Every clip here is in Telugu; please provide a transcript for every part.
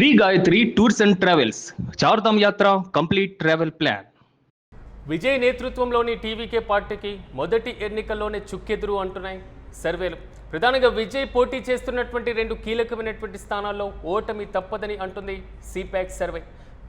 Shri Gayatri tours and travels Chardham యాత్ర కంప్లీట్ ట్రావెల్ ప్లాన్. విజయ్ నేతృత్వంలోని టీవీకే పార్టీకి మొదటి ఎన్నికల్లోనే చుక్కెదురు అంటున్నాయి సర్వేలు. ప్రధానంగా విజయ్ పోటీ చేస్తున్నటువంటి రెండు కీలకమైనటువంటి స్థానాల్లో ఓటమి తప్పదని అంటుంది సిపాక్ సర్వే.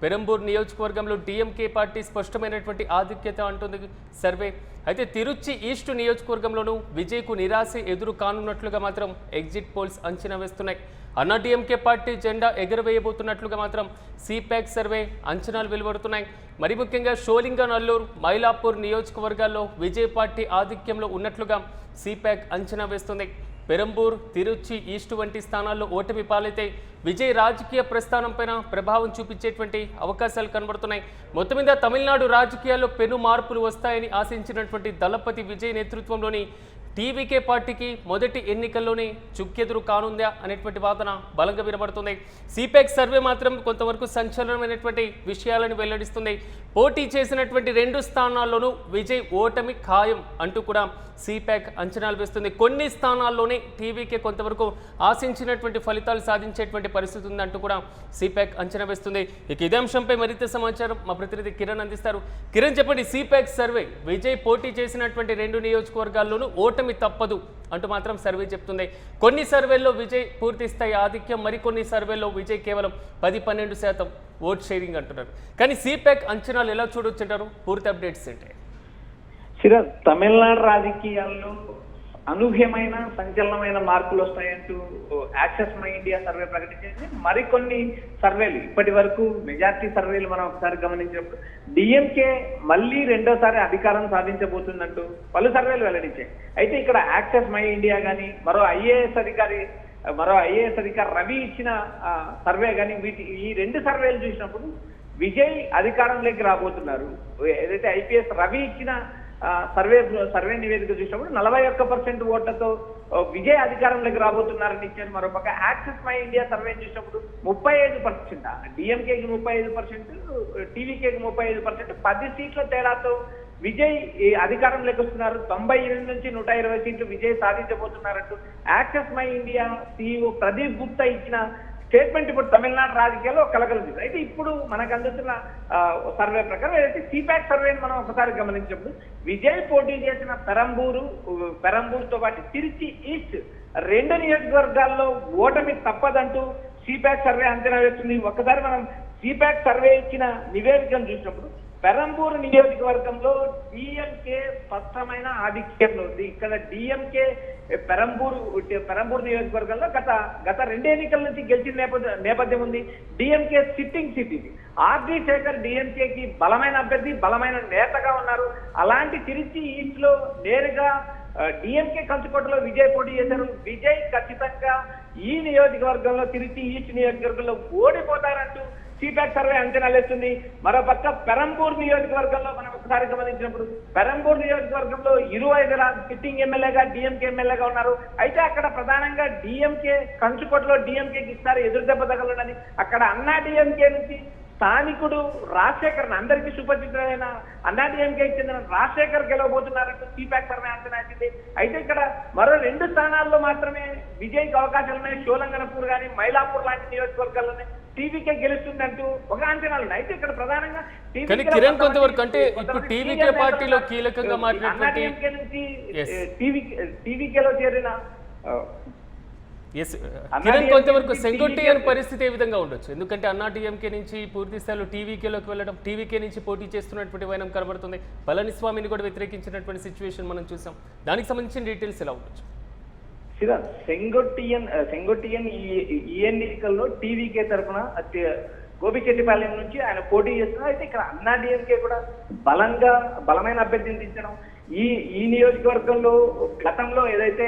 పెరంబూర్ నియోజకవర్గంలో డిఎంకే పార్టీ స్పష్టమైనటువంటి ఆధిక్యత అంటుంది సర్వే. అయితే తిరుచి ఈస్ట్ నియోజకవర్గంలోనూ విజయ్కు నిరాశ ఎదురు కానున్నట్లుగా మాత్రం ఎగ్జిట్ పోల్స్ అంచనా వేస్తున్నాయి. అన్నా డిఎంకే పార్టీ జెండా ఎగరవేయబోతున్నట్లుగా మాత్రం సిపాక్ సర్వే అంచనాలు వెలువడుతున్నాయి. మరి ముఖ్యంగా షోలింగనల్లూరు, మైలాపూర్ నియోజకవర్గాల్లో విజయ్ పార్టీ ఆధిక్యంలో ఉన్నట్లుగా సిపాక్ అంచనా వేస్తుంది. పెరంబూర్, తిరుచి ఈస్ట్ వంటి స్థానాల్లో ఓటమి పాలైతే విజయ్ రాజకీయ ప్రస్థానంపైన ప్రభావం చూపించేటువంటి అవకాశాలు కనబడుతున్నాయి. మొత్తం మీద తమిళనాడు రాజకీయాల్లో పెను మార్పులు వస్తాయని ఆశించినటువంటి దళపతి విజయ్ నేతృత్వంలోని టీవీకే పార్టీకి మొదటి ఎన్నికల్లోనే చుక్కెదురు కానుందా అనేటువంటి వాదన బలంగా వినబడుతుంది. సిపాక్ సర్వే మాత్రం కొంతవరకు సంచలనమైనటువంటి విషయాలను వెల్లడిస్తుంది. పోటీ చేసినటువంటి రెండు స్థానాల్లోనూ విజయ్ ఓటమి ఖాయం అంటూ కూడా సిపాక్ అంచనాలు వేస్తుంది. కొన్ని స్థానాల్లోనే టీవీకే కొంతవరకు ఆశించినటువంటి ఫలితాలు సాధించేటువంటి పరిస్థితి ఉందంటూ కూడా సిపాక్ అంచనా వేస్తుంది. ఇక ఇదే అంశంపై మరింత సమాచారం మా ప్రతినిధి కిరణ్ అందిస్తారు. కిరణ్, చెప్పండి, సిపాక్ సర్వే విజయ్ పోటీ చేసినటువంటి రెండు నియోజకవర్గాల్లోనూ ఓటమి తప్పదు అంటూ మాత్రం సర్వే చెప్తుంది. కొన్ని సర్వేల్లో విజయ్ పూర్తి స్థాయి ఆధిక్యం, మరికొన్ని సర్వేల్లో విజయ్ కేవలం 10-12% ఓట్ షేరింగ్ అంటున్నారు. కానీ సిపాక్ అంచనాలు ఎలా చూడొచ్చుంటారు? పూర్తి అప్డేట్స్ ఏంటి? తమిళనాడు రాజకీయాల్లో అనూహ్యమైన సంచలనమైన మార్పులు వస్తాయంటూ యాక్సెస్ మై ఇండియా సర్వే ప్రకటించింది. మరికొన్ని సర్వేలు, ఇప్పటి వరకు మెజార్టీ సర్వేలు మనం ఒకసారి గమనించినప్పుడు డిఎంకే మళ్ళీ రెండోసారి అధికారం సాధించబోతుందంటూ పలు సర్వేలు వెల్లడించాయి. అయితే ఇక్కడ యాక్సెస్ మై ఇండియా కానీ మరో ఐఏఎస్ అధికారి రవి ఇచ్చిన సర్వే కానీ ఈ రెండు సర్వేలు చూసినప్పుడు విజయ్ అధికారంలోకి రాబోతున్నారు. ఏదైతే ఐపీఎస్ రవి ఇచ్చిన సర్వే నివేదిక చూసినప్పుడు 41% ఓట్లతో విజయ్ అధికారంలోకి రాబోతున్నారని ఇచ్చారు. మరోపక్క యాక్సెస్ మై ఇండియా సర్వే చూసినప్పుడు 35%, డిఎంకేకి 35%, టీవీకేకి 35%, 10 సీట్ల తేడాతో విజయ్ అధికారంలోకి వస్తున్నారు. 98 నుంచి 120 సీట్లు విజయ్ సాధించబోతున్నారంటూ Axis My India CEO Pradeep Gupta ఇచ్చిన స్టేట్మెంట్ ఇప్పుడు తమిళనాడు రాజకీయాల్లో కలకలుంది. అయితే ఇప్పుడు మనకు అందుతున్న సర్వే ప్రకారం ఏదైతే సిపాక్ సర్వేని మనం ఒకసారి గమనించినప్పుడు విజయ్ పోటీ చేసిన పెరంబూరుతో పాటు తిరుచి ఈస్ట్ రెండు నియోజకవర్గాల్లో ఓటమి తప్పదంటూ సిపాక్ సర్వే అంచనా వేస్తుంది. ఒక్కసారి మనం సిపాక్ సర్వే ఇచ్చిన నివేదికను చూసినప్పుడు పెరంబూరు నియోజకవర్గంలో డిఎంకే స్పష్టమైన ఆధిక్యంలో ఉంది. ఇక్కడ డిఎంకే పెరంబూరు నియోజకవర్గంలో గత రెండు ఎన్నికల నుంచి గెలిచిన నేపథ్యం ఉంది. డిఎంకే సిట్టింగ్ సీట్ ఇది. ఆర్డి శేఖర్ డిఎంకేకి బలమైన అభ్యర్థి, బలమైన నేతగా ఉన్నారు. అలాంటి తిరుచి ఈస్ట్ లో నేరుగా డిఎంకే కంచుకోటలో విజయ్ పోటీ చేశారు. విజయ్ ఖచ్చితంగా ఈ నియోజకవర్గంలో, తిరుచి ఈస్ట్ నియోజకవర్గంలో ఓడిపోతారంటూ సిపాక్ సర్వే అంచనాలు వేస్తుంది. మరోపక్క పెరంబూర్ నియోజకవర్గంలో మనం ఒకసారి గమనించినప్పుడు పెరంబూర్ నియోజకవర్గంలో 25 సిట్టింగ్ ఎమ్మెల్యేగా డిఎంకే ఎమ్మెల్యేగా ఉన్నారు. అయితే అక్కడ ప్రధానంగా డిఎంకే కంచుకోటలో డిఎంకేకి ఇస్తారు ఎదురు దెబ్బ తగలడని అక్కడ అన్నా డిఎంకే నుంచి స్థానికుడు రాజశేఖర్, అందరికీ సుపరిచితుడైన అన్నా డిఎంకేకి చెందిన రాజశేఖర్ గెలవబోతున్నారంటూ సిపాక్ సర్వే అంచనా వేసింది. అయితే ఇక్కడ మరో 2 స్థానాల్లో మాత్రమే విజయ్కి అవకాశాలు ఉన్నాయి. షోలంగనపూర్ కానీ మైలాపూర్ లాంటి నియోజకవర్గాల్లోనే టీవీకే గెలుస్తుందంటూ ఒక అంచనాలు ఉన్నాయి. అయితే ఇక్కడ ప్రధానంగా కిరణ్ కొంతవరకు అంటే ఇప్పుడు టీవీకే పార్టీలో కీలకంగా మాట్లాడినటువంటి టీవీకేలో చేరిన కిరణ్ కొంతవరకు సెంగొట్టియన్ పరిస్థితి ఏ విధంగా ఉండొచ్చు? ఎందుకంటే అన్నా డిఎంకే నుంచి పూర్తి స్థాయిలో టీవీకేలోకి వెళ్ళడం, టీవీకే నుంచి పోటీ చేస్తున్నటువంటి వైనం కనబడుతుంది. పళనిస్వామిని కూడా వ్యతిరేకించినటువంటి సిచ్యువేషన్ మనం చూసాం. దానికి సంబంధించిన డీటెయిల్స్ ఎలా ఉండొచ్చు? సెంగొట్టియన్ ఈ ఎన్నికల్లో టీవీకే తరఫున గోపిచెట్టిపాలెం నుంచి ఆయన పోటీ చేస్తున్నారు. అయితే ఇక్కడ అన్నా డిఎంకే కూడా బలమైన అభ్యర్థిని దించడం, ఈ నియోజకవర్గంలో గతంలో ఏదైతే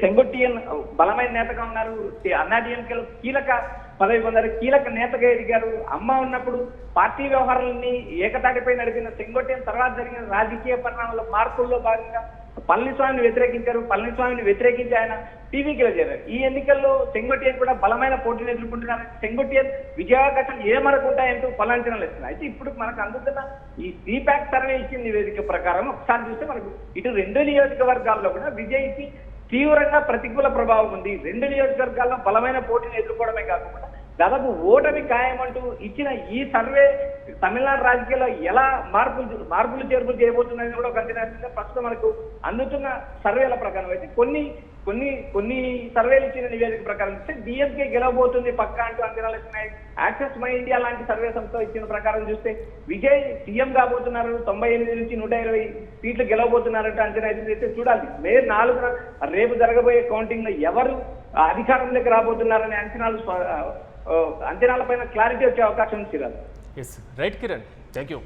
సెంగొట్టియన్ బలమైన నేతగా ఉన్నారు, అన్నా డిఎంకేలో కీలక పదవి పొందారు, కీలక నేతగా ఎదిగారు. అమ్మ ఉన్నప్పుడు పార్టీ వ్యవహారాలని ఏకతాటిపై నడిపిన సెంగొట్టియన్ తర్వాత జరిగిన రాజకీయ పరిణామాల మార్పుల్లో భాగంగా పళనిస్వామిని వ్యతిరేకించారు. పళనిస్వామిని వ్యతిరేకించి ఆయన టీవీకేలో చేరారు. ఈ ఎన్నికల్లో సెంగొట్టియన్ కూడా బలమైన పోటీని ఎదుర్కొంటున్నారు. సెంగొట్టియన్ విజయావకాశాలు ఏ మరకు ఉంటాయంటూ పలాంచనాలు ఇస్తున్నారు. అయితే ఇప్పుడు మనకు అందుతున్న ఈ సిపాక్ సర్వే ఇచ్చిన నివేదిక ప్రకారం ఒకసారి చూస్తే మనకు ఇటు రెండు నియోజకవర్గాల్లో కూడా విజయ్కి తీవ్రంగా ప్రతికూల ప్రభావం ఉంది. రెండు నియోజకవర్గాల్లో బలమైన పోటీని ఎదుర్కోవడమే కాకుండా దాదాపు ఓటమి ఖాయమంటూ ఇచ్చిన ఈ సర్వే తమిళనాడు రాజకీయాల్లో ఎలా మార్పులు చేర్పులు చేయబోతుందని కూడా ఒక అంచనా వేస్తుంది. ప్రస్తుతం మనకు అందుతున్న సర్వేల ప్రకారం అయితే కొన్ని సర్వేలు ఇచ్చిన నివేదిక ప్రకారం చూస్తే డిఎంకే గెలవబోతుంది పక్కా అంటూ అంచనాలు ఇస్తున్నాయి. యాక్సెస్ మై ఇండియా లాంటి సర్వే సంస్థ ఇచ్చిన ప్రకారం చూస్తే విజయ్ సీఎం కాబోతున్నారు, 98 నుంచి 120 సీట్లు గెలవబోతున్నారంటూ అంచనా అయితే చూడాలి. మే 4న రేపు జరగబోయే కౌంటింగ్ లో ఎవరు అధికారంలోకి రాబోతున్నారనే అంచనాలపైన క్లారిటీ వచ్చే అవకాశం ఉంది. Yes right Kiran, thank you.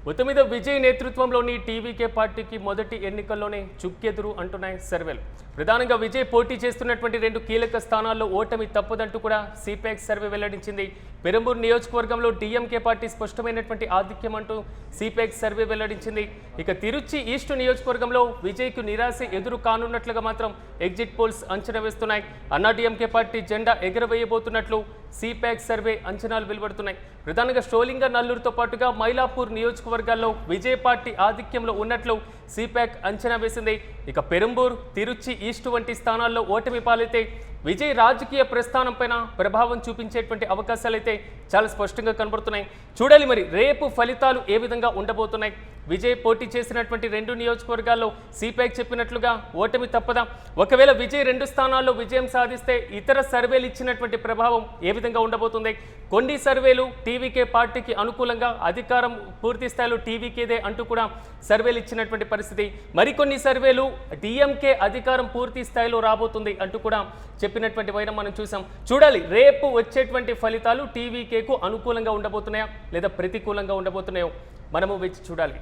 మొత్తం మీద విజయ్ నేతృత్వంలోని టీవీకే పార్టీకి మొదటి ఎన్నికల్లోనే చుక్కెదురు అంటున్నాయి సర్వేలు. ప్రధానంగా విజయ్ పోటీ చేస్తున్నటువంటి 2 కీలక స్థానాల్లో ఓటమి తప్పదంటూ కూడా సిపాక్ సర్వే వెల్లడించింది. పెరంబూర్ నియోజకవర్గంలో డిఎంకే పార్టీ స్పష్టమైనటువంటి ఆధిక్యం అంటూ సిపాక్ సర్వే వెల్లడించింది. ఇక తిరుచి ఈస్ట్ నియోజకవర్గంలో విజయ్కు నిరాశ ఎదురు కానున్నట్లుగా మాత్రం ఎగ్జిట్ పోల్స్ అంచనా వేస్తున్నాయి. అన్నా డిఎంకే పార్టీ జెండా ఎగరవేయబోతున్నట్లు సిపాక్ సర్వే అంచనాలు వెలువడుతున్నాయి. ప్రధానంగా స్ట్రోలింగర్ నల్లూరుతో పాటుగా మైలాపూర్ నియోజకవర్గాల్లో విజయ్ పార్టీ ఆధిక్యంలో ఉన్నట్లు సిపాక్ అంచనా వేసింది. ఇక పెరంబూర్, తిరుచి ఈస్ట్ వంటి స్థానాల్లో ఓటమి పాలైతే విజయ్ రాజకీయ ప్రస్థానం పైన ప్రభావం చూపించేటువంటి అవకాశాలైతే చాలా స్పష్టంగా కనబడుతున్నాయి. చూడాలి మరి రేపు ఫలితాలు ఏ విధంగా ఉండబోతున్నాయి. విజయ్ పోటీ చేసినటువంటి 2 నియోజకవర్గాల్లో సిపాక్ చెప్పినట్లుగా ఓటమి తప్పదా? ఒకవేళ విజయ్ 2 స్థానాల్లో విజయం సాధిస్తే ఇతర సర్వేలు ఇచ్చినటువంటి ప్రభావం ఏ విధంగా ఉండబోతుంది? కొన్ని సర్వేలు టీవీకే పార్టీకి అనుకూలంగా, అధికారం పూర్తి స్థాయిలో టీవీకేదే అంటూ కూడా సర్వేలు ఇచ్చినటువంటి పరిస్థితి. మరికొన్ని సర్వేలు డిఎంకే అధికారం పూర్తి స్థాయిలో రాబోతుంది అంటూ కూడా చెప్పినటువంటి వైనం మనం చూసాం. చూడాలి రేపు వచ్చేటువంటి ఫలితాలు టీవీకేకు అనుకూలంగా ఉండబోతున్నాయా లేదా ప్రతికూలంగా ఉండబోతున్నాయో మనము వేచి చూడాలి.